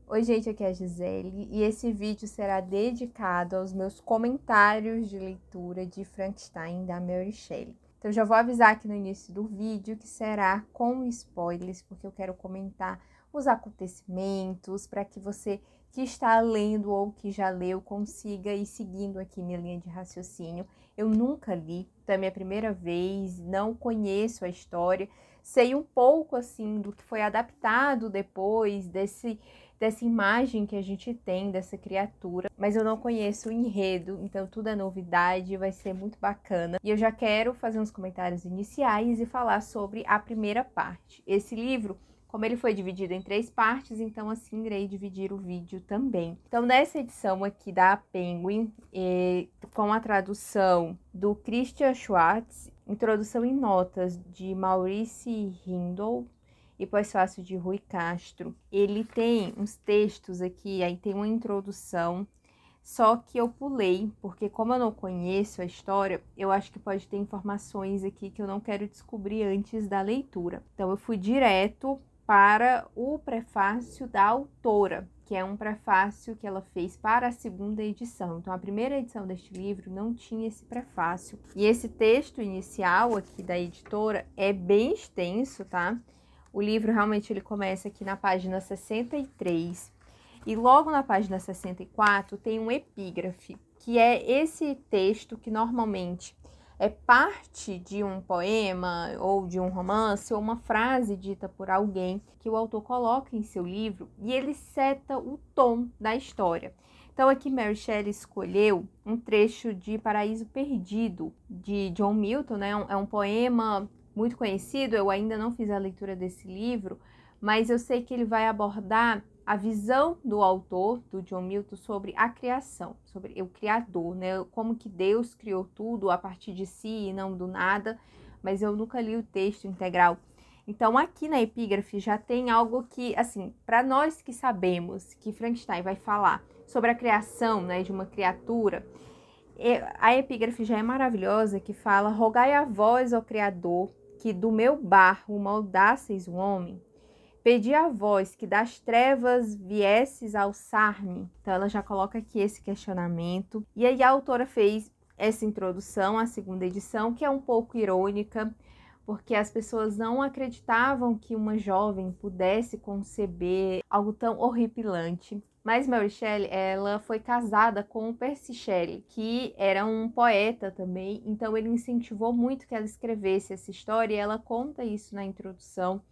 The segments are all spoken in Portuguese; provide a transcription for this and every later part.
Oi, gente, aqui é a Gisele e esse vídeo será dedicado aos meus comentários de leitura de Frankenstein, da Mary Shelley. Então, já vou avisar aqui no início do vídeo que será com spoilers, porque eu quero comentar os acontecimentos para que você que está lendo ou que já leu consiga ir seguindo aqui minha linha de raciocínio. Eu nunca li, então é minha primeira vez, não conheço a história, sei um pouco assim do que foi adaptado depois dessa imagem que a gente tem dessa criatura, mas eu não conheço o enredo, então tudo é novidade, vai ser muito bacana. E eu já quero fazer uns comentários iniciais e falar sobre a primeira parte. Esse livro, como ele foi dividido em 3 partes, então assim irei dividir o vídeo também. Então nessa edição aqui da Penguin, com a tradução do Christian Schwartz, introdução em notas de Maurice Hindle e pós-fácil de Rui Castro, ele tem uns textos aqui, aí tem uma introdução, só que eu pulei, porque como eu não conheço a história, eu acho que pode ter informações aqui que eu não quero descobrir antes da leitura. Então eu fui direto para o prefácio da autora, que é um prefácio que ela fez para a segunda edição. Então, a primeira edição deste livro não tinha esse prefácio. E esse texto inicial aqui da editora é bem extenso, tá? O livro realmente ele começa aqui na página 63 e logo na página 64 tem um epígrafe, que é esse texto que normalmente é parte de um poema ou de um romance ou uma frase dita por alguém que o autor coloca em seu livro e ele seta o tom da história. Então aqui Mary Shelley escolheu um trecho de Paraíso Perdido, de John Milton, né? É um poema muito conhecido, eu ainda não fiz a leitura desse livro, mas eu sei que ele vai abordar a visão do autor, do John Milton, sobre a criação, sobre o criador, né? Como que Deus criou tudo a partir de si e não do nada, mas eu nunca li o texto integral. Então aqui na epígrafe já tem algo que, assim, para nós que sabemos que Frankenstein vai falar sobre a criação, né, de uma criatura, a epígrafe já é maravilhosa, que fala: rogai a vós, ó Criador, que do meu barro moldasseis o homem, pedi a vós que das trevas viesses alçar-me. Então ela já coloca aqui esse questionamento. E aí a autora fez essa introdução à segunda edição, que é um pouco irônica, porque as pessoas não acreditavam que uma jovem pudesse conceber algo tão horripilante. Mas Mary Shelley, ela foi casada com o Percy Shelley, que era um poeta também, então ele incentivou muito que ela escrevesse essa história, e ela conta isso na introdução,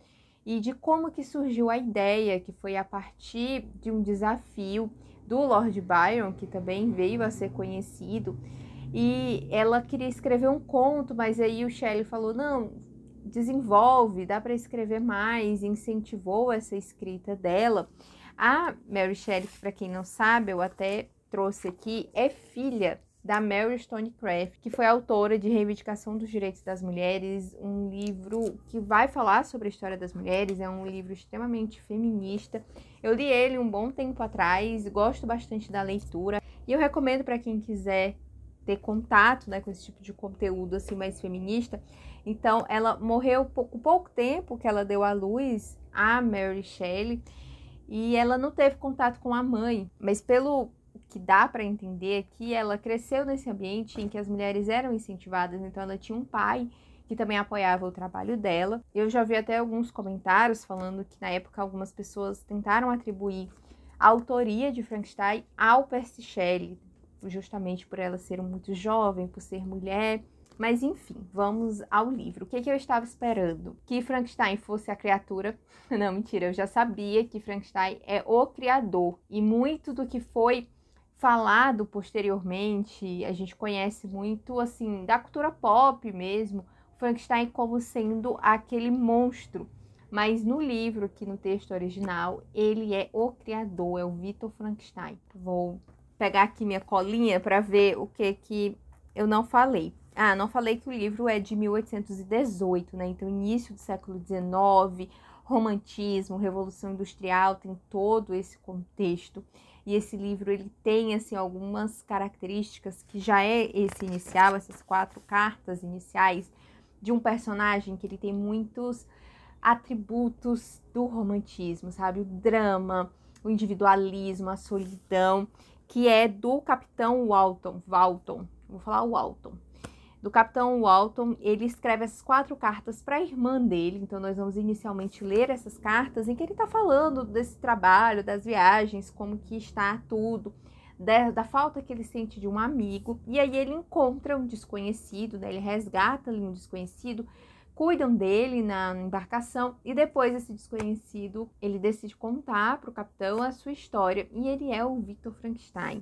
e de como que surgiu a ideia, que foi a partir de um desafio do Lord Byron, que também veio a ser conhecido, e ela queria escrever um conto, mas aí o Shelley falou: não, desenvolve, dá para escrever mais, incentivou essa escrita dela. A Mary Shelley, para quem não sabe, eu até trouxe aqui, é filha da Mary Wollstonecraft, que foi autora de Reivindicação dos Direitos das Mulheres, um livro que vai falar sobre a história das mulheres, é um livro extremamente feminista. Eu li ele um bom tempo atrás, gosto bastante da leitura, e eu recomendo para quem quiser ter contato, né, com esse tipo de conteúdo assim mais feminista. Então, ela morreu pouco tempo que ela deu à luz a Mary Shelley, e ela não teve contato com a mãe, mas pelo que dá para entender aqui, ela cresceu nesse ambiente em que as mulheres eram incentivadas, então ela tinha um pai que também apoiava o trabalho dela. Eu já vi até alguns comentários falando que na época algumas pessoas tentaram atribuir a autoria de Frankenstein ao Percy Shelley, justamente por ela ser muito jovem, por ser mulher. Mas enfim, vamos ao livro. O que eu estava esperando? Que Frankenstein fosse a criatura? Não, mentira, eu já sabia que Frankenstein é o criador. E muito do que foi falado posteriormente, a gente conhece muito, assim, da cultura pop mesmo, Frankenstein como sendo aquele monstro. Mas no livro, aqui no texto original, ele é o criador, é o Victor Frankenstein. Vou pegar aqui minha colinha para ver o que eu não falei. Ah, não falei que o livro é de 1818, né? Então, início do século XIX, romantismo, revolução industrial, tem todo esse contexto. E esse livro, ele tem, assim, algumas características que já é esse inicial, essas 4 cartas iniciais de um personagem que ele tem muitos atributos do romantismo, sabe? O drama, o individualismo, a solidão, que é do Capitão Walton, vou falar Walton. Do Capitão Walton, ele escreve essas 4 cartas para a irmã dele, então nós vamos inicialmente ler essas cartas em que ele está falando desse trabalho, das viagens, como que está tudo, da falta que ele sente de um amigo, e aí ele encontra um desconhecido, né? Ele resgata ali um desconhecido, cuidam dele na embarcação, e depois esse desconhecido, ele decide contar para o capitão a sua história, e ele é o Victor Frankenstein.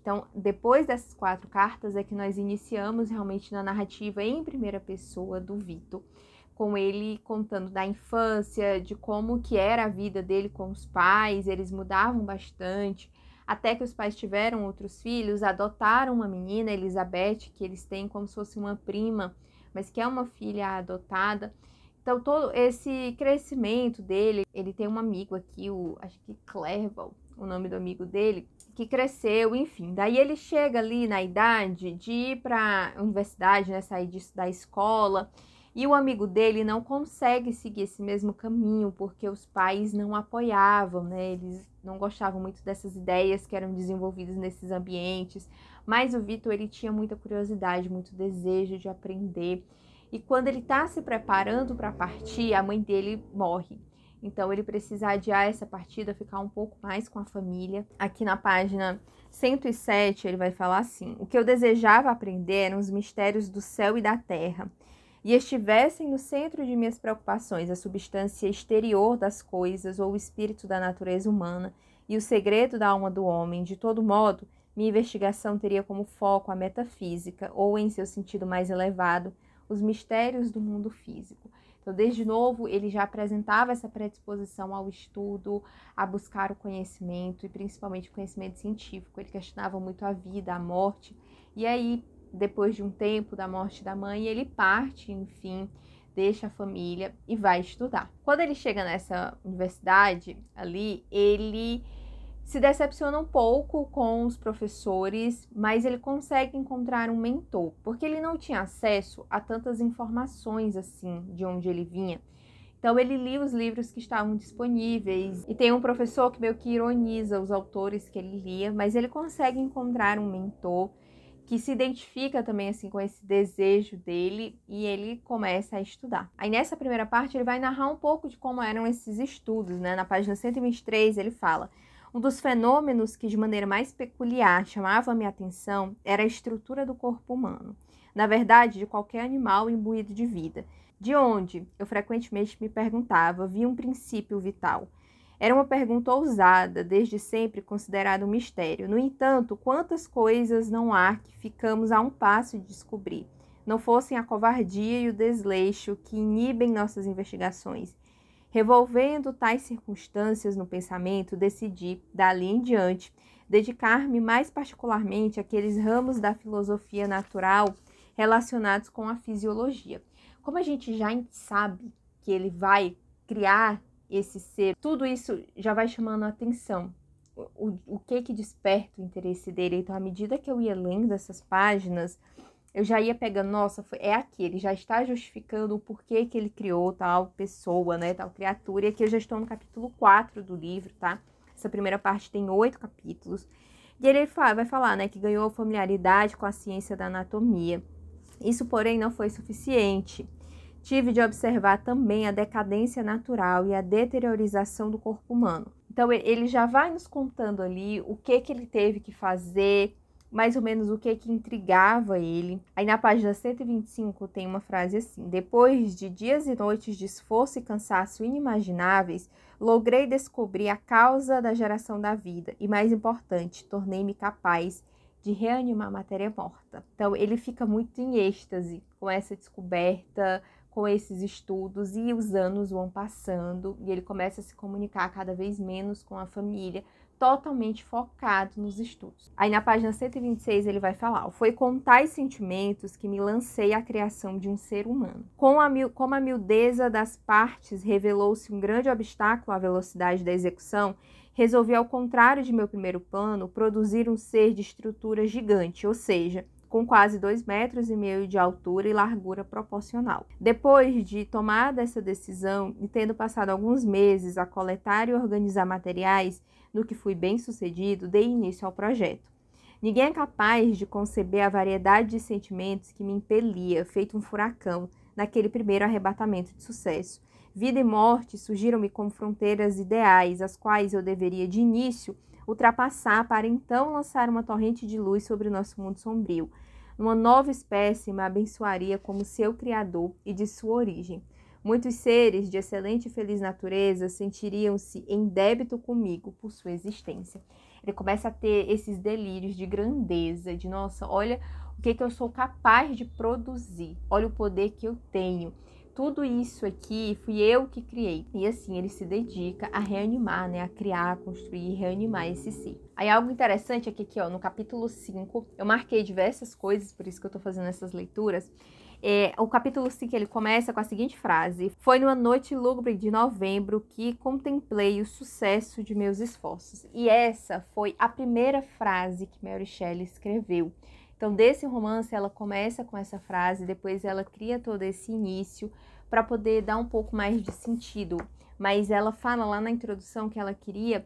Então, depois dessas 4 cartas é que nós iniciamos realmente na narrativa em primeira pessoa do Victor, com ele contando da infância, de como que era a vida dele com os pais, eles mudavam bastante, até que os pais tiveram outros filhos, adotaram uma menina, Elizabeth, que eles têm como se fosse uma prima, mas que é uma filha adotada. Então, todo esse crescimento dele, ele tem um amigo aqui, acho que Clerval, o nome do amigo dele, que cresceu, enfim. Daí ele chega ali na idade de ir para a universidade, né, sair da escola, e o amigo dele não consegue seguir esse mesmo caminho, porque os pais não apoiavam, né, eles não gostavam muito dessas ideias que eram desenvolvidas nesses ambientes, mas o Victor, ele tinha muita curiosidade, muito desejo de aprender, e quando ele está se preparando para partir, a mãe dele morre. Então, ele precisa adiar essa partida, ficar um pouco mais com a família. Aqui na página 107, ele vai falar assim: o que eu desejava aprender eram os mistérios do céu e da terra, e estivessem no centro de minhas preocupações a substância exterior das coisas ou o espírito da natureza humana e o segredo da alma do homem. De todo modo, minha investigação teria como foco a metafísica, ou, em seu sentido mais elevado, os mistérios do mundo físico. Então, desde novo, ele já apresentava essa predisposição ao estudo, a buscar o conhecimento, e principalmente o conhecimento científico. Ele questionava muito a vida, a morte, e aí, depois de um tempo da morte da mãe, ele parte, enfim, deixa a família e vai estudar. Quando ele chega nessa universidade ali, ele se decepciona um pouco com os professores, mas ele consegue encontrar um mentor, porque ele não tinha acesso a tantas informações assim de onde ele vinha. Então ele lia os livros que estavam disponíveis, e tem um professor que meio que ironiza os autores que ele lia, mas ele consegue encontrar um mentor que se identifica também assim com esse desejo dele, e ele começa a estudar. Aí nessa primeira parte ele vai narrar um pouco de como eram esses estudos, né? Na página 123 ele fala: um dos fenômenos que de maneira mais peculiar chamava a minha atenção era a estrutura do corpo humano, na verdade de qualquer animal imbuído de vida, de onde, eu frequentemente me perguntava, havia um princípio vital. Era uma pergunta ousada, desde sempre considerada um mistério. No entanto, quantas coisas não há que ficamos a um passo de descobrir, não fossem a covardia e o desleixo que inibem nossas investigações. Revolvendo tais circunstâncias no pensamento, decidi, dali em diante, dedicar-me mais particularmente àqueles ramos da filosofia natural relacionados com a fisiologia. Como a gente já sabe que ele vai criar esse ser, tudo isso já vai chamando a atenção. O que desperta o interesse dele? Então, à medida que eu ia lendo essas páginas, eu já ia pegando, nossa, é aqui, ele já está justificando o porquê que ele criou tal pessoa, né, tal criatura. E aqui eu já estou no capítulo 4 do livro, tá? Essa primeira parte tem 8 capítulos. E ele vai falar, né, que ganhou familiaridade com a ciência da anatomia. Isso, porém, não foi suficiente. Tive de observar também a decadência natural e a deteriorização do corpo humano. Então, ele já vai nos contando ali o que ele teve que fazer, mais ou menos o que intrigava ele. Aí na página 125 tem uma frase assim: depois de dias e noites de esforço e cansaço inimagináveis, logrei descobrir a causa da geração da vida e, mais importante, tornei-me capaz de reanimar a matéria morta. Então ele fica muito em êxtase com essa descoberta, com esses estudos, e os anos vão passando e ele começa a se comunicar cada vez menos com a família, totalmente focado nos estudos. Aí na página 126 ele vai falar: foi com tais sentimentos que me lancei à criação de um ser humano. Como a miudeza das partes revelou-se um grande obstáculo à velocidade da execução, resolvi, ao contrário de meu primeiro plano, produzir um ser de estrutura gigante, ou seja, com quase 2,5 metros de altura e largura proporcional. Depois de tomada essa decisão e tendo passado alguns meses a coletar e organizar materiais, no que fui bem-sucedido, dei início ao projeto. Ninguém é capaz de conceber a variedade de sentimentos que me impelia, feito um furacão, naquele primeiro arrebatamento de sucesso. Vida e morte surgiram-me como fronteiras ideais, as quais eu deveria, de início, ultrapassar para então lançar uma torrente de luz sobre o nosso mundo sombrio. Uma nova espécie me abençoaria como seu criador e de sua origem. Muitos seres de excelente e feliz natureza sentiriam-se em débito comigo por sua existência. Ele começa a ter esses delírios de grandeza, de nossa, olha o que eu sou capaz de produzir, olha o poder que eu tenho. Tudo isso aqui fui eu que criei. E assim, ele se dedica a reanimar, né? A criar, a construir e reanimar esse ser. Aí algo interessante é que aqui, ó, no capítulo 5, eu marquei diversas coisas, por isso que eu tô fazendo essas leituras. O capítulo 5, ele começa com a seguinte frase: foi numa noite lúgubre de novembro que contemplei o sucesso de meus esforços. E essa foi a primeira frase que Mary Shelley escreveu. Então, desse romance, ela começa com essa frase, depois ela cria todo esse início para poder dar um pouco mais de sentido. Mas ela fala lá na introdução que ela queria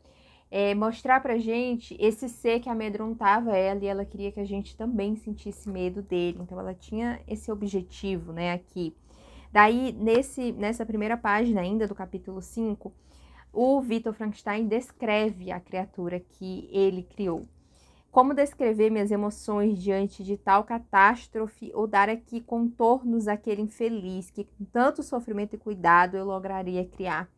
mostrar pra gente esse ser que amedrontava ela e ela queria que a gente também sentisse medo dele. Então, ela tinha esse objetivo, né, aqui. Daí, nessa primeira página ainda do capítulo 5, o Victor Frankenstein descreve a criatura que ele criou. Como descrever minhas emoções diante de tal catástrofe ou dar aqui contornos àquele infeliz que com tanto sofrimento e cuidado eu lograria criar?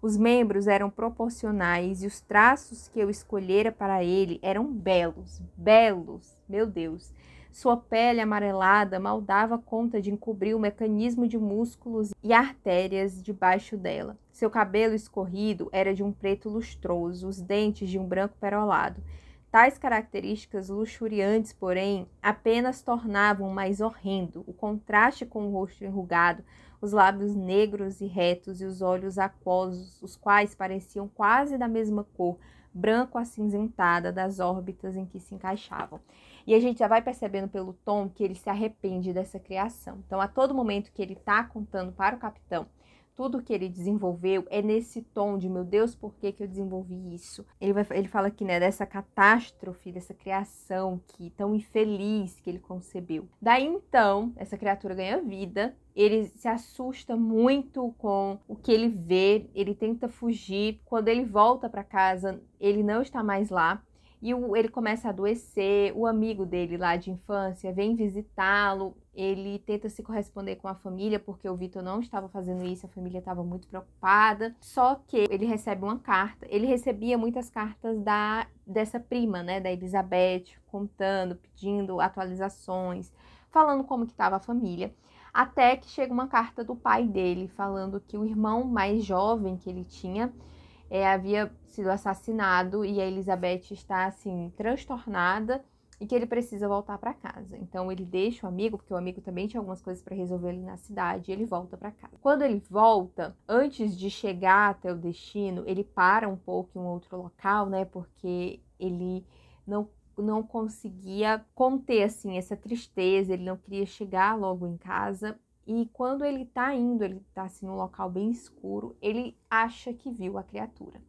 Os membros eram proporcionais e os traços que eu escolhera para ele eram belos, belos, meu Deus. Sua pele amarelada mal dava conta de encobrir o mecanismo de músculos e artérias debaixo dela. Seu cabelo escorrido era de um preto lustroso, os dentes de um branco perolado. Tais características luxuriantes, porém, apenas tornavam mais horrendo o contraste com o rosto enrugado, os lábios negros e retos e os olhos aquosos, os quais pareciam quase da mesma cor, branco acinzentada das órbitas em que se encaixavam. E a gente já vai percebendo pelo tom que ele se arrepende dessa criação. Então, a todo momento que ele está contando para o capitão tudo que ele desenvolveu é nesse tom de, meu Deus, por que eu desenvolvi isso? Ele fala aqui, né, dessa catástrofe, dessa criação tão infeliz que ele concebeu. Daí, então, essa criatura ganha vida, ele se assusta muito com o que ele vê, ele tenta fugir. Quando ele volta para casa, ele não está mais lá. E ele começa a adoecer, o amigo dele lá de infância vem visitá-lo, ele tenta se corresponder com a família, porque o Victor não estava fazendo isso, a família estava muito preocupada. Só que ele recebe uma carta, ele recebia muitas cartas dessa prima, né, da Elizabeth, contando, pedindo atualizações, falando como que estava a família. Até que chega uma carta do pai dele, falando que o irmão mais jovem que ele tinha havia sido assassinado e a Elizabeth está, assim, transtornada e que ele precisa voltar para casa. Então, ele deixa o amigo, porque o amigo também tinha algumas coisas para resolver ali na cidade, e ele volta para casa. Quando ele volta, antes de chegar até o destino, ele para um pouco em um outro local, né, porque ele não conseguia conter, assim, essa tristeza, ele não queria chegar logo em casa. E quando ele tá indo, ele tá assim num local bem escuro, ele acha que viu a criatura.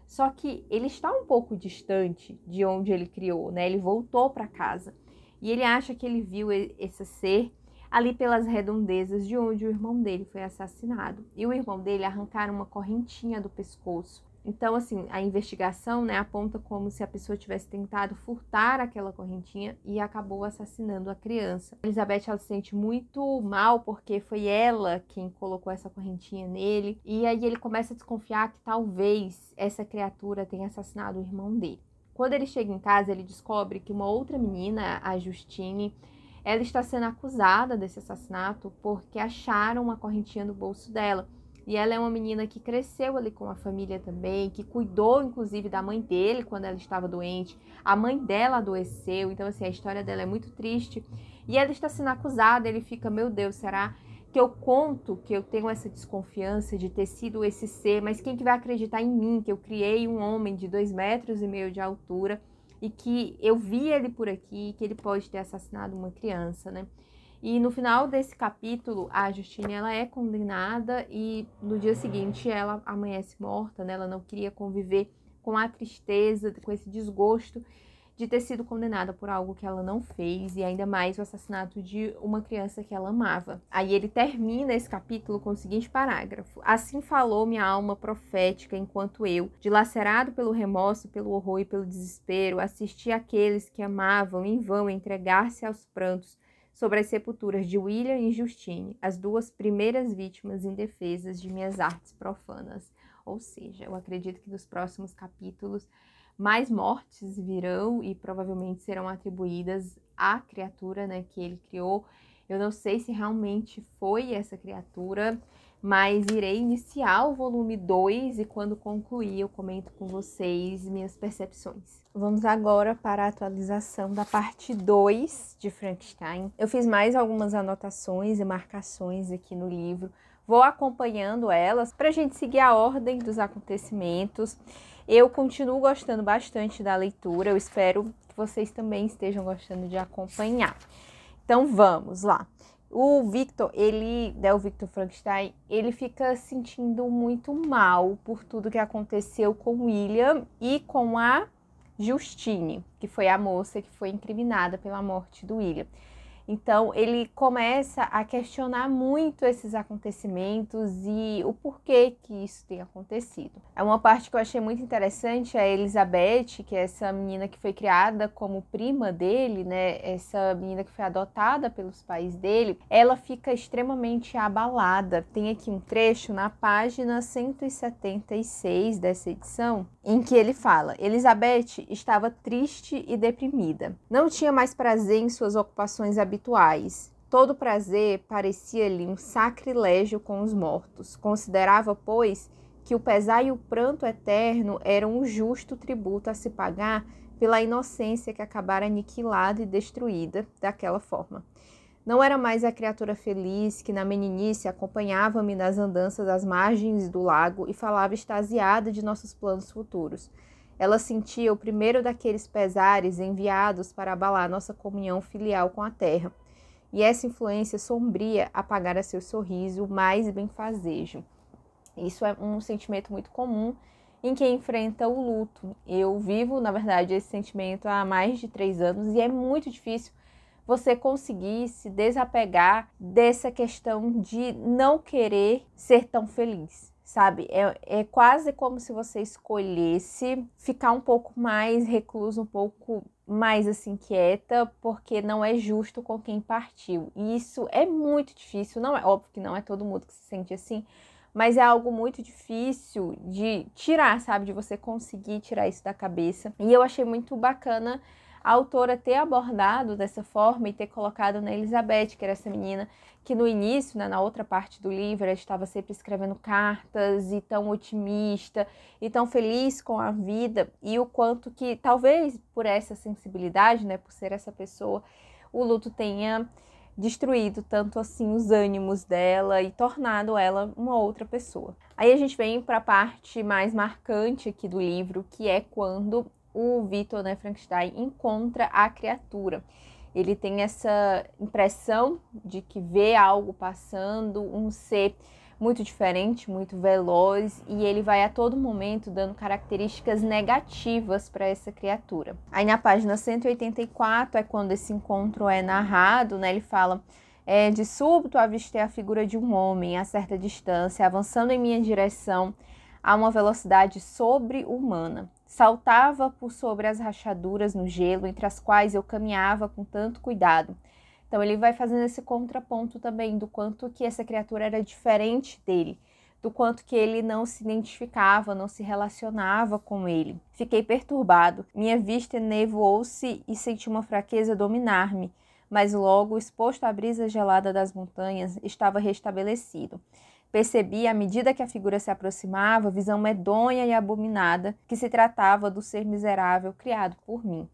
Só que ele está um pouco distante de onde ele criou, né? Ele voltou para casa e ele acha que ele viu esse ser ali pelas redondezas de onde o irmão dele foi assassinado. E o irmão dele arrancaram uma correntinha do pescoço. Então, assim, a investigação, né, aponta como se a pessoa tivesse tentado furtar aquela correntinha e acabou assassinando a criança. A Elizabeth, ela se sente muito mal porque foi ela quem colocou essa correntinha nele. E aí ele começa a desconfiar que talvez essa criatura tenha assassinado o irmão dele. Quando ele chega em casa, ele descobre que uma outra menina, a Justine, ela está sendo acusada desse assassinato porque acharam uma correntinha no bolso dela. E ela é uma menina que cresceu ali com a família também, que cuidou, inclusive, da mãe dele quando ela estava doente. A mãe dela adoeceu, então, assim, a história dela é muito triste. E ela está sendo acusada, ele fica, meu Deus, será que eu conto que eu tenho essa desconfiança de ter sido esse ser? Mas quem que vai acreditar em mim, que eu criei um homem de 2,5 metros de altura e que eu vi ele por aqui, que ele pode ter assassinado uma criança, né? E no final desse capítulo, a Justine, ela é condenada e no dia seguinte ela amanhece morta, né? Ela não queria conviver com a tristeza, com esse desgosto de ter sido condenada por algo que ela não fez, e ainda mais o assassinato de uma criança que ela amava. Aí ele termina esse capítulo com o seguinte parágrafo: assim falou minha alma profética, enquanto eu, dilacerado pelo remorso, pelo horror e pelo desespero, assisti aqueles que amavam em vão entregar-se aos prantos sobre as sepulturas de William e Justine, as duas primeiras vítimas indefesas de minhas artes profanas. Ou seja, eu acredito que nos próximos capítulos mais mortes virão e provavelmente serão atribuídas à criatura, né, que ele criou. Eu não sei se realmente foi essa criatura, mas irei iniciar o volume 2 e quando concluir eu comento com vocês minhas percepções. Vamos agora para a atualização da parte 2 de Frankenstein. Eu fiz mais algumas anotações e marcações aqui no livro. Vou acompanhando elas para a gente seguir a ordem dos acontecimentos. Eu continuo gostando bastante da leitura, eu espero que vocês também estejam gostando de acompanhar. Então vamos lá. O Victor, o Victor Frankenstein, ele fica sentindo muito mal por tudo que aconteceu com o William e com a Justine, que foi a moça que foi incriminada pela morte do William. Então, ele começa a questionar muito esses acontecimentos e o porquê que isso tem acontecido. É uma parte que eu achei muito interessante, a Elizabeth, que é essa menina que foi criada como prima dele, né? Essa menina que foi adotada pelos pais dele, ela fica extremamente abalada. Tem aqui um trecho na página 176 dessa edição, em que ele fala: Elizabeth estava triste e deprimida. Não tinha mais prazer em suas ocupações habituais. Todo prazer parecia-lhe um sacrilégio com os mortos. Considerava, pois, que o pesar e o pranto eterno eram um justo tributo a se pagar pela inocência que acabara aniquilada e destruída daquela forma. Não era mais a criatura feliz que na meninice acompanhava-me nas andanças às margens do lago e falava extasiada de nossos planos futuros. Ela sentia o primeiro daqueles pesares enviados para abalar nossa comunhão filial com a terra, e essa influência sombria apagara seu sorriso mais benfazejo. Isso é um sentimento muito comum em quem enfrenta o luto. Eu vivo, na verdade, esse sentimento há mais de 3 anos e é muito difícil você conseguir se desapegar dessa questão de não querer ser tão feliz. Sabe, é quase como se você escolhesse ficar um pouco mais recluso, um pouco mais assim quieta, porque não é justo com quem partiu. E isso é muito difícil, não é óbvio que não é todo mundo que se sente assim, mas é algo muito difícil de tirar, sabe, de você conseguir tirar isso da cabeça. E eu achei muito bacana a autora ter abordado dessa forma e ter colocado na Elizabeth, que era essa menina que no início, né, na outra parte do livro, ela estava sempre escrevendo cartas e tão otimista e tão feliz com a vida, e o quanto que talvez por essa sensibilidade, né, por ser essa pessoa, o luto tenha destruído tanto assim os ânimos dela e tornado ela uma outra pessoa. Aí a gente vem para a parte mais marcante aqui do livro, que é quando o Victor, né, Frankenstein, encontra a criatura. Ele tem essa impressão de que vê algo passando, um ser muito diferente, muito veloz, e ele vai a todo momento dando características negativas para essa criatura. Aí na página 184 é quando esse encontro é narrado, né? Ele fala: de súbito avistei a figura de um homem a certa distância, avançando em minha direção a uma velocidade sobre-humana. Saltava por sobre as rachaduras no gelo, entre as quais eu caminhava com tanto cuidado. Então ele vai fazendo esse contraponto também do quanto que essa criatura era diferente dele, do quanto que ele não se identificava, não se relacionava com ele. Fiquei perturbado, minha vista enevoou-se e senti uma fraqueza dominar-me, mas logo, exposto à brisa gelada das montanhas, estava restabelecido. Percebi, à medida que a figura se aproximava, visão medonha e abominada, que se tratava do ser miserável criado por mim.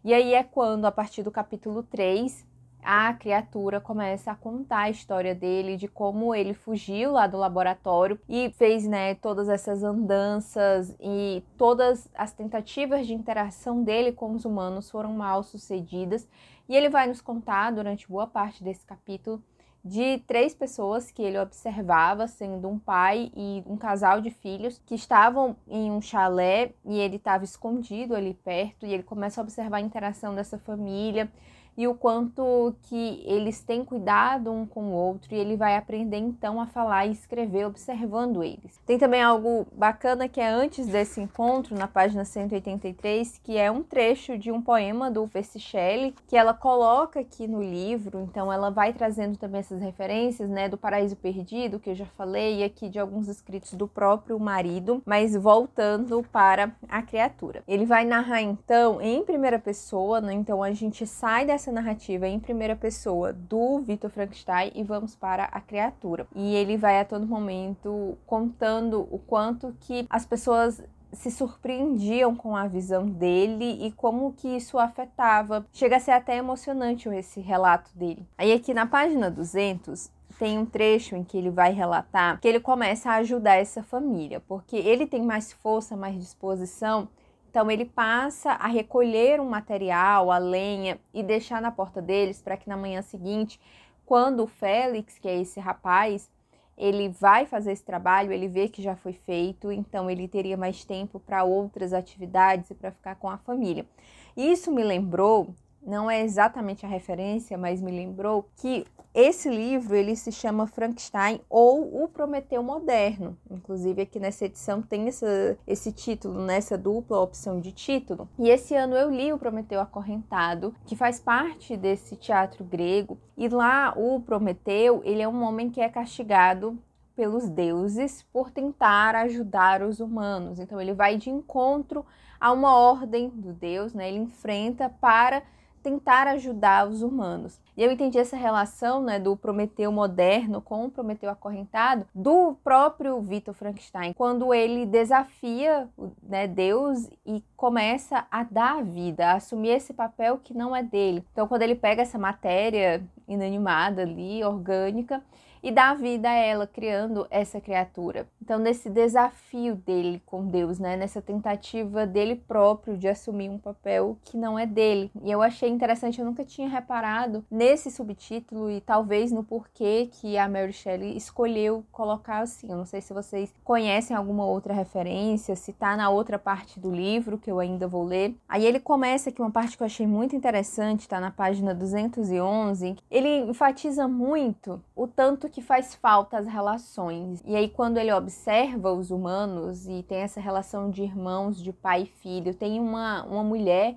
E aí é quando, a partir do capítulo 3, a criatura começa a contar a história dele, de como ele fugiu lá do laboratório e fez, né, todas essas andanças, e todas as tentativas de interação dele com os humanos foram mal sucedidas. E ele vai nos contar, durante boa parte desse capítulo, de 3 pessoas que ele observava, sendo um pai e um casal de filhos que estavam em um chalé e ele estava escondido ali perto, e ele começa a observar a interação dessa família e o quanto que eles têm cuidado um com o outro, e ele vai aprender então a falar e escrever observando eles. Tem também algo bacana que é antes desse encontro, na página 183, que é um trecho de um poema do Percy Shelley, que ela coloca aqui no livro. Então ela vai trazendo também essas referências, né, do Paraíso Perdido, que eu já falei, e aqui de alguns escritos do próprio marido, mas voltando para a criatura. Ele vai narrar então em primeira pessoa, né? Então a gente sai dessa narrativa em primeira pessoa do Victor Frankenstein e vamos para a criatura. E ele vai a todo momento contando o quanto que as pessoas se surpreendiam com a visão dele e como que isso afetava. Chega a ser até emocionante esse relato dele. Aí aqui na página 200 tem um trecho em que ele vai relatar que ele começa a ajudar essa família, porque ele tem mais força, mais disposição. Então ele passa a recolher um material, a lenha, e deixar na porta deles para que na manhã seguinte, quando o Félix, que é esse rapaz, ele vai fazer esse trabalho, ele vê que já foi feito, então ele teria mais tempo para outras atividades e para ficar com a família. Isso me lembrou, não é exatamente a referência, mas me lembrou que esse livro ele se chama Frankenstein ou O Prometeu Moderno. Inclusive aqui nessa edição tem esse título, nessa dupla opção de título. E esse ano eu li O Prometeu Acorrentado, que faz parte desse teatro grego. E lá o Prometeu, ele é um homem que é castigado pelos deuses por tentar ajudar os humanos. Então ele vai de encontro a uma ordem do Deus, né? Ele enfrenta para tentar ajudar os humanos. E eu entendi essa relação, né, do Prometeu moderno com o Prometeu acorrentado do próprio Victor Frankenstein, quando ele desafia, né, Deus e começa a dar vida, a assumir esse papel que não é dele. Então, quando ele pega essa matéria inanimada ali, orgânica, e dá vida a ela, criando essa criatura. Então, nesse desafio dele com Deus, né? Nessa tentativa dele próprio de assumir um papel que não é dele. E eu achei interessante, eu nunca tinha reparado nesse subtítulo e talvez no porquê que a Mary Shelley escolheu colocar assim. Eu não sei se vocês conhecem alguma outra referência, se tá na outra parte do livro, que eu ainda vou ler. Aí ele começa aqui uma parte que eu achei muito interessante, tá na página 211. Ele enfatiza muito o tanto que faz falta as relações. E aí quando ele observa os humanos e tem essa relação de irmãos, de pai e filho, tem uma mulher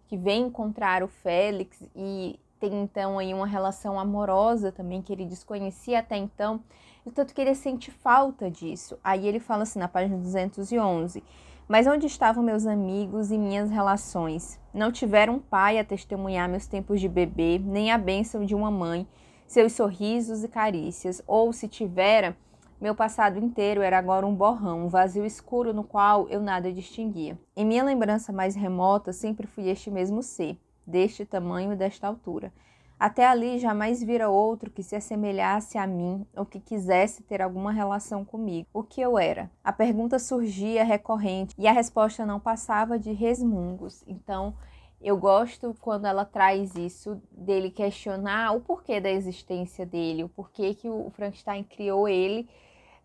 que vem encontrar o Félix e tem então aí uma relação amorosa também que ele desconhecia até então, e tanto que ele sente falta disso. Aí ele fala assim na página 211: mas onde estavam meus amigos e minhas relações? Não tiveram pai a testemunhar meus tempos de bebê, nem a bênção de uma mãe, seus sorrisos e carícias, ou se tivera, meu passado inteiro era agora um borrão, um vazio escuro no qual eu nada distinguia. Em minha lembrança mais remota, sempre fui este mesmo ser, deste tamanho e desta altura. Até ali jamais vira outro que se assemelhasse a mim ou que quisesse ter alguma relação comigo. O que eu era? A pergunta surgia recorrente e a resposta não passava de resmungos. Então, eu gosto quando ela traz isso, dele questionar o porquê da existência dele, o porquê que o Frankenstein criou ele,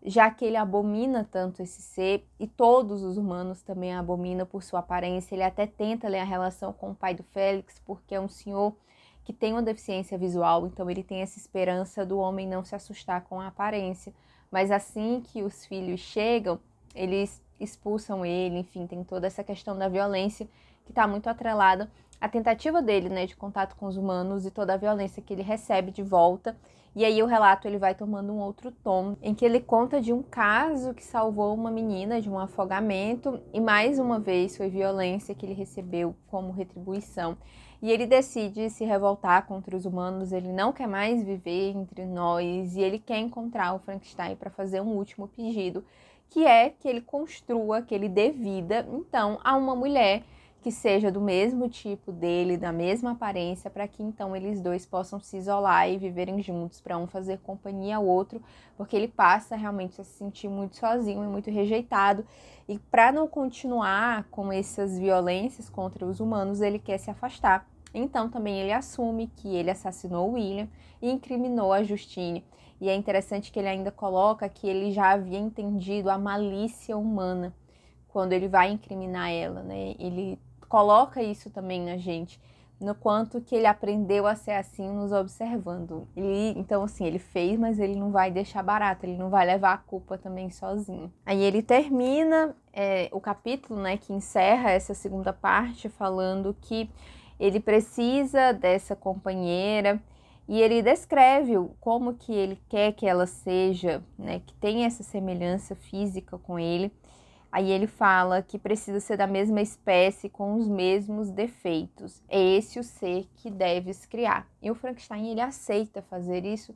já que ele abomina tanto esse ser, e todos os humanos também abominam por sua aparência. Ele até tenta ler a relação com o pai do Félix, porque é um senhor que tem uma deficiência visual, então ele tem essa esperança do homem não se assustar com a aparência. Mas assim que os filhos chegam, eles expulsam ele, enfim, tem toda essa questão da violência que está muito atrelada à tentativa dele, né, de contato com os humanos e toda a violência que ele recebe de volta. E aí o relato ele vai tomando um outro tom, em que ele conta de um caso que salvou uma menina de um afogamento e mais uma vez foi violência que ele recebeu como retribuição. E ele decide se revoltar contra os humanos, ele não quer mais viver entre nós e ele quer encontrar o Frankenstein para fazer um último pedido, que é que ele construa, que ele dê vida, então, a uma mulher que seja do mesmo tipo dele, da mesma aparência, para que então eles dois possam se isolar e viverem juntos, para um fazer companhia ao outro, porque ele passa realmente a se sentir muito sozinho e muito rejeitado, e para não continuar com essas violências contra os humanos, ele quer se afastar. Então também ele assume que ele assassinou o William e incriminou a Justine. E é interessante que ele ainda coloca que ele já havia entendido a malícia humana quando ele vai incriminar ela, né? Ele coloca isso também na gente, no quanto que ele aprendeu a ser assim nos observando. Então, assim, ele fez, mas ele não vai deixar barato, ele não vai levar a culpa também sozinho. Aí ele termina o capítulo, né, que encerra essa segunda parte, falando que ele precisa dessa companheira e ele descreve como que ele quer que ela seja, né, que tenha essa semelhança física com ele. Aí ele fala que precisa ser da mesma espécie com os mesmos defeitos. É esse o ser que deves criar. E o Frankenstein, ele aceita fazer isso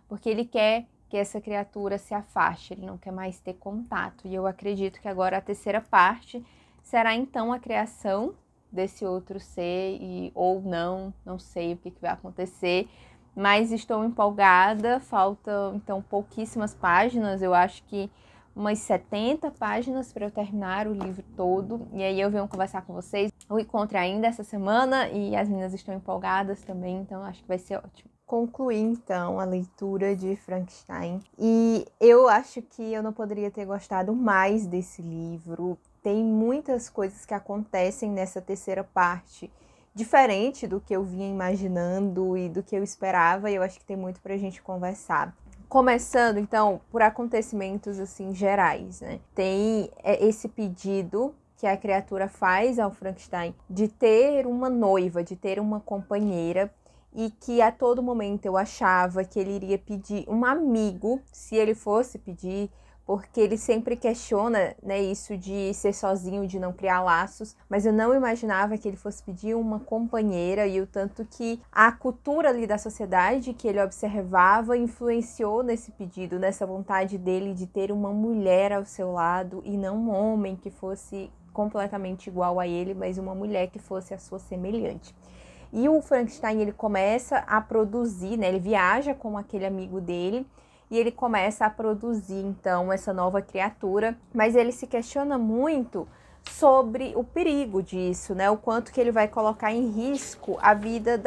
porque ele quer que essa criatura se afaste, ele não quer mais ter contato. E eu acredito que agora a terceira parte será então a criação desse outro ser, ou não sei o que vai acontecer, mas estou empolgada, faltam então pouquíssimas páginas, eu acho que umas 70 páginas para eu terminar o livro todo, e aí eu venho conversar com vocês. O encontro ainda essa semana e as meninas estão empolgadas também, então acho que vai ser ótimo. Concluí então a leitura de Frankenstein e eu acho que eu não poderia ter gostado mais desse livro. Tem muitas coisas que acontecem nessa terceira parte, diferente do que eu vinha imaginando e do que eu esperava, e eu acho que tem muito pra gente conversar. Começando, então, por acontecimentos, assim, gerais, né? Tem esse pedido que a criatura faz ao Frankenstein de ter uma noiva, de ter uma companheira, e que a todo momento eu achava que ele iria pedir um amigo, se ele fosse pedir, porque ele sempre questiona, né, isso de ser sozinho, de não criar laços, mas eu não imaginava que ele fosse pedir uma companheira, e o tanto que a cultura ali da sociedade que ele observava influenciou nesse pedido, nessa vontade dele de ter uma mulher ao seu lado e não um homem que fosse completamente igual a ele, mas uma mulher que fosse a sua semelhante. E o Frankenstein, ele começa a produzir, né, ele viaja com aquele amigo dele, e ele começa a produzir, então, essa nova criatura. Mas ele se questiona muito sobre o perigo disso, né? O quanto que ele vai colocar em risco a vida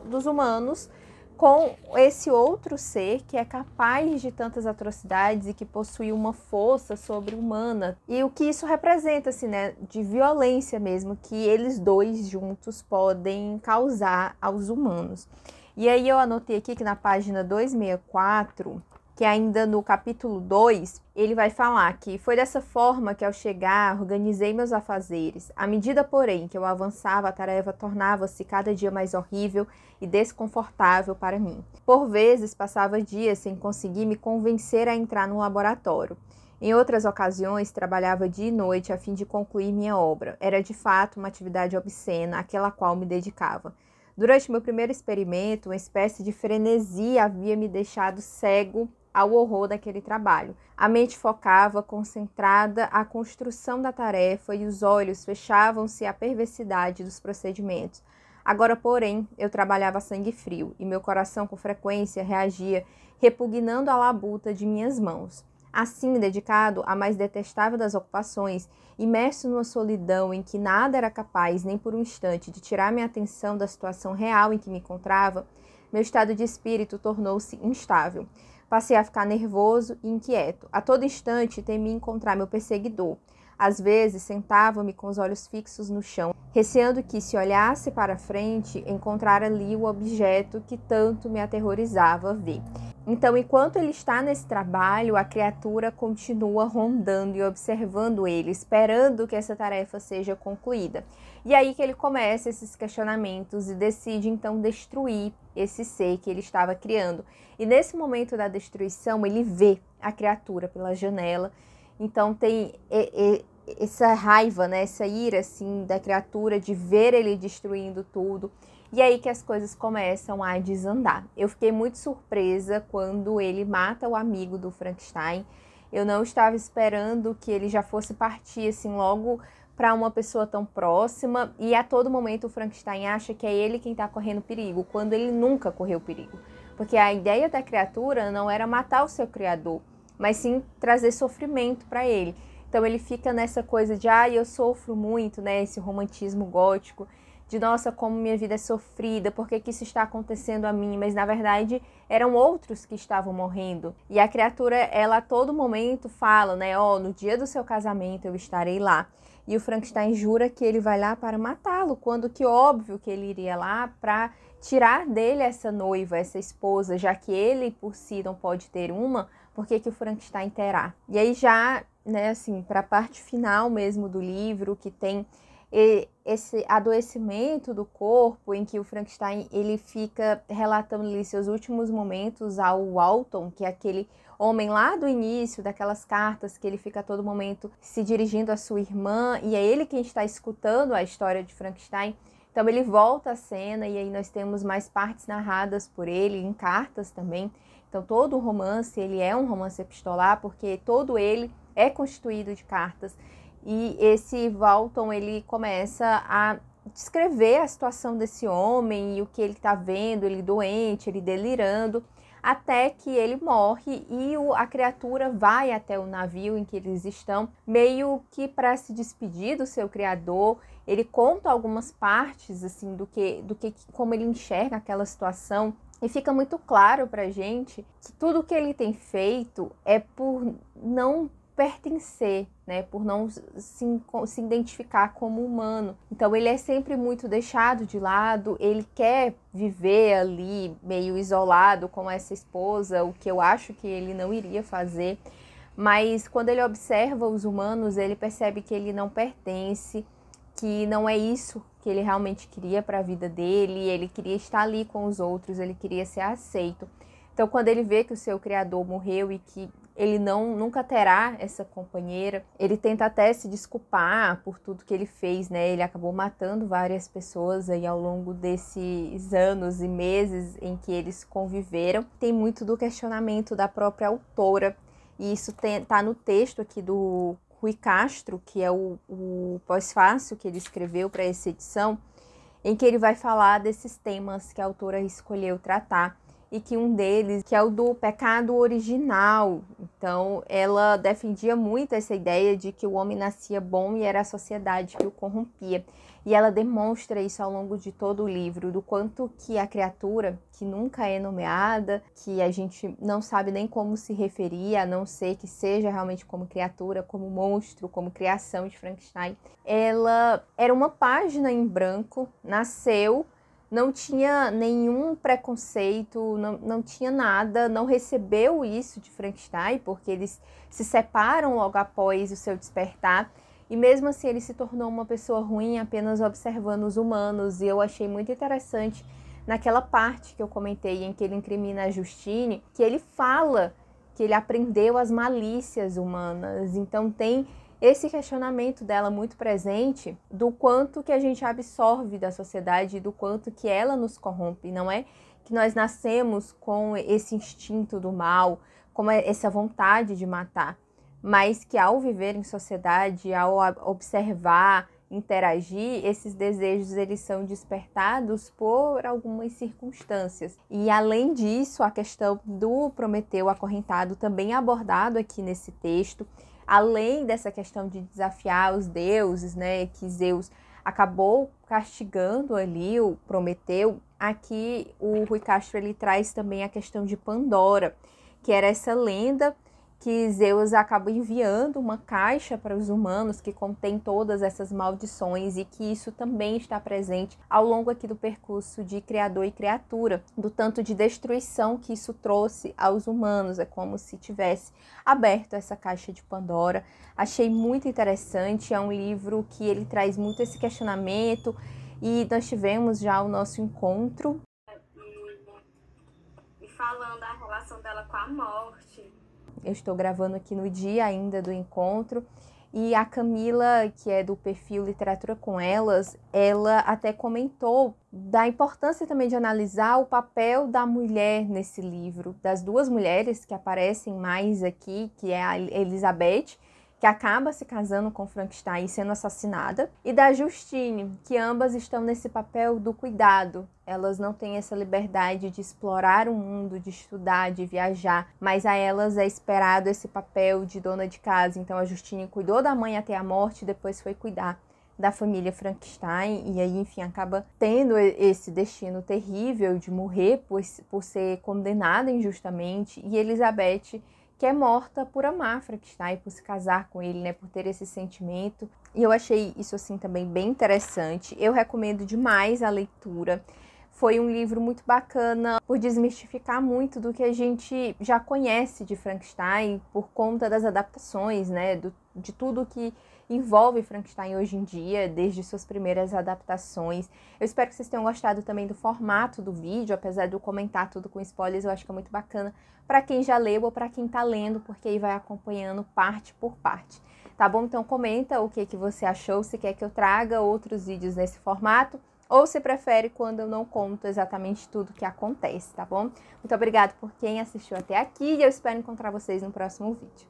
dos humanos com esse outro ser que é capaz de tantas atrocidades e que possui uma força sobre-humana. E o que isso representa, assim, né? De violência mesmo, que eles dois juntos podem causar aos humanos. E aí eu anotei aqui que na página 264... que ainda no capítulo 2, ele vai falar que foi dessa forma que ao chegar, organizei meus afazeres. À medida, porém, que eu avançava, a tarefa tornava-se cada dia mais horrível e desconfortável para mim. Por vezes, passava dias sem conseguir me convencer a entrar no laboratório. Em outras ocasiões, trabalhava dia e noite a fim de concluir minha obra. Era, de fato, uma atividade obscena, àquela qual me dedicava. Durante meu primeiro experimento, uma espécie de frenesi havia me deixado cego ao horror daquele trabalho. A mente focava, concentrada, a construção da tarefa e os olhos fechavam-se à perversidade dos procedimentos. Agora, porém, eu trabalhava a sangue frio e meu coração com frequência reagia, repugnando a labuta de minhas mãos. Assim, dedicado à mais detestável das ocupações, imerso numa solidão em que nada era capaz, nem por um instante, de tirar minha atenção da situação real em que me encontrava, meu estado de espírito tornou-se instável. Passei a ficar nervoso e inquieto. A todo instante temia encontrar meu perseguidor. Às vezes sentava-me com os olhos fixos no chão, receando que, se olhasse para frente, encontrara ali o objeto que tanto me aterrorizava ver. Então, enquanto ele está nesse trabalho, a criatura continua rondando e observando ele, esperando que essa tarefa seja concluída. E aí que ele começa esses questionamentos e decide, então, destruir esse ser que ele estava criando. E nesse momento da destruição, ele vê a criatura pela janela. Então, tem essa raiva, né? Essa ira, assim, da criatura de ver ele destruindo tudo. E aí que as coisas começam a desandar. Eu fiquei muito surpresa quando ele mata o amigo do Frankenstein. Eu não estava esperando que ele já fosse partir, assim, logo para uma pessoa tão próxima. E a todo momento o Frankenstein acha que é ele quem está correndo perigo, quando ele nunca correu perigo. Porque a ideia da criatura não era matar o seu criador, mas sim trazer sofrimento para ele. Então ele fica nessa coisa de, eu sofro muito, né? Esse romantismo gótico, de nossa, como minha vida é sofrida, por que que isso está acontecendo a mim? Mas na verdade eram outros que estavam morrendo. E a criatura, ela a todo momento fala, né, ó, no dia do seu casamento eu estarei lá. E o Frankenstein jura que ele vai lá para matá-lo, quando que óbvio que ele iria lá para tirar dele essa noiva, essa esposa, já que ele por si não pode ter uma, por que que o Frankenstein terá? E aí já, né, assim, para a parte final mesmo do livro, que tem esse adoecimento do corpo, em que o Frankenstein ele fica relatando ali seus últimos momentos ao Walton, que é aquele homem lá do início, daquelas cartas que ele fica a todo momento se dirigindo à sua irmã, e é ele quem está escutando a história de Frankenstein. Então ele volta à cena e aí nós temos mais partes narradas por ele, em cartas também. Então todo o romance, ele é um romance epistolar, porque todo ele é constituído de cartas. E esse Walton, ele começa a descrever a situação desse homem e o que ele está vendo, ele doente, ele delirando, até que ele morre e a criatura vai até o navio em que eles estão, meio que para se despedir do seu criador. Ele conta algumas partes assim do que como ele enxerga aquela situação. E fica muito claro pra gente que tudo que ele tem feito é por não pertencer, né? Por não se identificar como humano. Então ele é sempre muito deixado de lado, ele quer viver ali meio isolado com essa esposa, o que eu acho que ele não iria fazer. Mas quando ele observa os humanos, ele percebe que ele não pertence, que não é isso que ele realmente queria para a vida dele, ele queria estar ali com os outros, ele queria ser aceito. Então quando ele vê que o seu criador morreu e que ele nunca terá essa companheira, ele tenta até se desculpar por tudo que ele fez, né? Ele acabou matando várias pessoas aí ao longo desses anos e meses em que eles conviveram. Tem muito do questionamento da própria autora, e isso tá no texto aqui do Rui Castro, que é o pós-fácil que ele escreveu para essa edição, em que ele vai falar desses temas que a autora escolheu tratar, e que um deles, que é o do pecado original. Então, ela defendia muito essa ideia de que o homem nascia bom e era a sociedade que o corrompia. E ela demonstra isso ao longo de todo o livro, do quanto que a criatura, que nunca é nomeada, que a gente não sabe nem como se referir, a não ser que seja realmente como criatura, como monstro, como criação de Frankenstein, ela era uma página em branco, nasceu, não tinha nenhum preconceito, não tinha nada, não recebeu isso de Frankenstein, porque eles se separam logo após o seu despertar, e mesmo assim ele se tornou uma pessoa ruim apenas observando os humanos. E eu achei muito interessante naquela parte que eu comentei, em que ele incrimina a Justine, que ele fala que ele aprendeu as malícias humanas. Então tem esse questionamento dela muito presente, do quanto que a gente absorve da sociedade, do quanto que ela nos corrompe. Não é que nós nascemos com esse instinto do mal, com essa vontade de matar, mas que ao viver em sociedade, ao observar, interagir, esses desejos eles são despertados por algumas circunstâncias. E além disso, a questão do Prometeu acorrentado também é abordado aqui nesse texto. Além dessa questão de desafiar os deuses, né, que Zeus acabou castigando ali o Prometeu, aqui o Rui Castro ele traz também a questão de Pandora, que era essa lenda que Zeus acaba enviando uma caixa para os humanos que contém todas essas maldições, e que isso também está presente ao longo aqui do percurso de Criador e Criatura, do tanto de destruição que isso trouxe aos humanos. É como se tivesse aberto essa caixa de Pandora. Achei muito interessante, é um livro que ele traz muito esse questionamento, e nós tivemos já o nosso encontro. E falando da relação dela com a morte. Eu estou gravando aqui no dia ainda do encontro, e a Camila, que é do perfil Literatura com Elas, ela até comentou da importância também de analisar o papel da mulher nesse livro, das duas mulheres que aparecem mais aqui, que é a Elizabeth, que acaba se casando com Frankenstein e sendo assassinada, e da Justine, que ambas estão nesse papel do cuidado. Elas não têm essa liberdade de explorar o mundo, de estudar, de viajar, mas a elas é esperado esse papel de dona de casa. Então a Justine cuidou da mãe até a morte e depois foi cuidar da família Frankenstein, e aí, enfim, acaba tendo esse destino terrível de morrer por ser condenada injustamente, e Elizabeth, que é morta por amar Frankenstein, por se casar com ele, né, por ter esse sentimento. E eu achei isso, assim, também bem interessante. Eu recomendo demais a leitura. Foi um livro muito bacana por desmistificar muito do que a gente já conhece de Frankenstein por conta das adaptações, né, de tudo que envolve Frankenstein hoje em dia, desde suas primeiras adaptações. Eu espero que vocês tenham gostado também do formato do vídeo, apesar de eu comentar tudo com spoilers, eu acho que é muito bacana para quem já leu ou para quem tá lendo, porque aí vai acompanhando parte por parte. Tá bom? Então comenta o que você achou, se quer que eu traga outros vídeos nesse formato, ou se prefere quando eu não conto exatamente tudo o que acontece, tá bom? Muito obrigada por quem assistiu até aqui e eu espero encontrar vocês no próximo vídeo.